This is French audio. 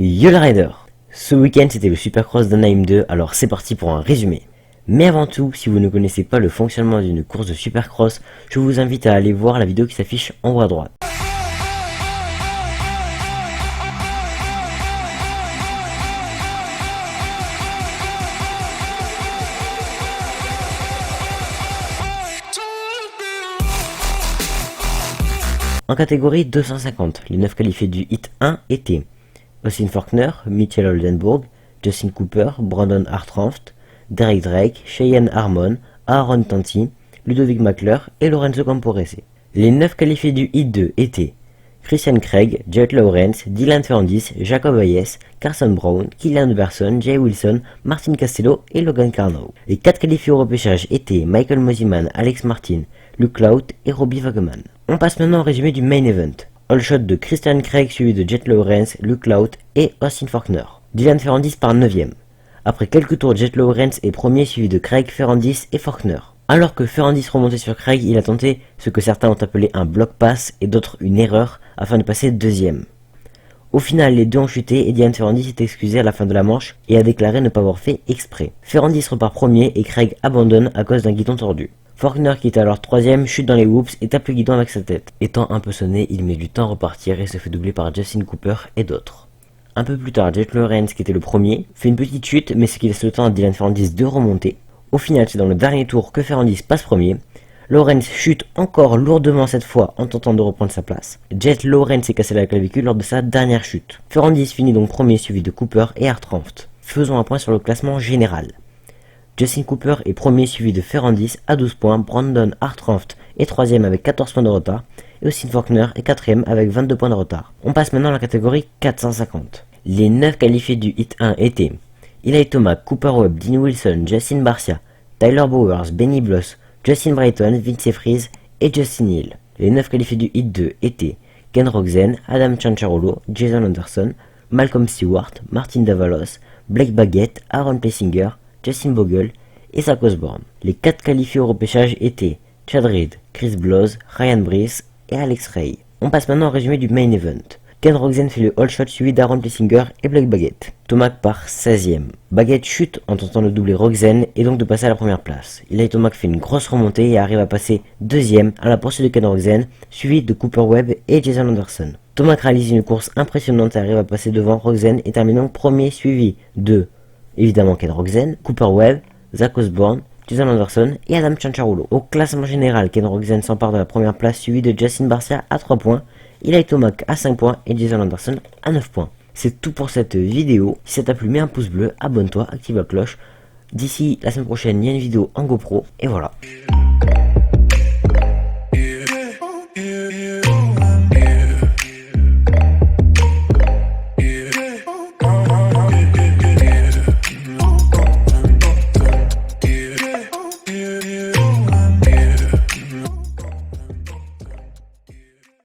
Yo les riders. Ce week-end c'était le Supercross d'Anaheim 2, alors c'est parti pour un résumé. Mais avant tout, si vous ne connaissez pas le fonctionnement d'une course de Supercross, je vous invite à aller voir la vidéo qui s'affiche en haut à droite. En catégorie 250, les 9 qualifiés du Hit 1 étaient Austin Faulkner, Mitchell Oldenburg, Justin Cooper, Brandon Hartranft, Derek Drake, Cheyenne Harmon, Aaron Tanti, Ludovic McClure et Lorenzo Camporese. Les 9 qualifiés du Hit 2 étaient Christian Craig, Jett Lawrence, Dylan Ferrandis, Jacob Hayes, Carson Brown, Kylian Anderson, Jay Wilson, Martin Castello et Logan Karnow. Les 4 qualifiés au repêchage étaient Michael Mosiman, Alex Martin, Luke Lout et Robbie Wageman. On passe maintenant au résumé du main event. All shot de Christian Craig suivi de Jett Lawrence, Luke Lout et Austin Faulkner. Dylan Ferrandis part 9ème. Après quelques tours, Jett Lawrence est premier suivi de Craig, Ferrandis et Faulkner. Alors que Ferrandis remontait sur Craig, il a tenté ce que certains ont appelé un block pass et d'autres une erreur afin de passer deuxième. Au final, les deux ont chuté et Dylan Ferrandis s'est excusé à la fin de la manche et a déclaré ne pas avoir fait exprès. Ferrandis repart premier et Craig abandonne à cause d'un guidon tordu. Faulkner, qui était alors troisième, chute dans les whoops et tape le guidon avec sa tête. Étant un peu sonné, il met du temps à repartir et se fait doubler par Justin Cooper et d'autres. Un peu plus tard, Jett Lawrence, qui était le premier, fait une petite chute mais ce qui laisse le temps à Dylan Ferrandis de remonter. Au final, c'est dans le dernier tour que Ferrandis passe premier. Lawrence chute encore lourdement cette fois en tentant de reprendre sa place. Jett Lawrence s'est cassé la clavicule lors de sa dernière chute. Ferrandis finit donc premier suivi de Cooper et Hartranft. Faisons un point sur le classement général. Justin Cooper est premier suivi de Ferrandis à 12 points, Brandon Hartranft est 3ème avec 14 points de retard et Austin Faulkner est 4ème avec 22 points de retard. On passe maintenant à la catégorie 450. Les 9 qualifiés du Hit 1 étaient Eli Tomac, Cooper Webb, Dean Wilson, Justin Barcia, Tyler Bowers, Benny Bloss, Justin Brayton, Vince Freeze et Justin Hill. Les 9 qualifiés du Hit 2 étaient Ken Roczen, Adam Cianciarulo, Jason Anderson, Malcolm Stewart, Martin Davalos, Blake Baggett, Aaron Plessinger, Justin Bogle et Zach Osborne. Les 4 qualifiés au repêchage étaient Chad Reed, Chris Blows, Ryan Brice et Alex Ray. On passe maintenant au résumé du main event. Ken Roczen fait le all shot suivi d'Aaron Plessinger et Blake Baggett. Tomac part 16ème. Baggett chute en tentant de doubler Roczen et donc de passer à la première place. Eli Tomac fait une grosse remontée et arrive à passer 2ème à la poursuite de Ken Roczen, suivi de Cooper Webb et Jason Anderson. Tomac réalise une course impressionnante et arrive à passer devant Roczen et termine donc premier suivi de évidemment Ken Roczen, Cooper Webb, Zach Osborne, Jason Anderson et Adam Cianciarulo. Au classement général, Ken Roczen s'empare de la première place suivi de Justin Barcia à 3 points, Eli Tomac à 5 points et Jason Anderson à 9 points. C'est tout pour cette vidéo. Si ça t'a plu, mets un pouce bleu, abonne-toi, active la cloche. D'ici la semaine prochaine, il y a une vidéo en GoPro et voilà.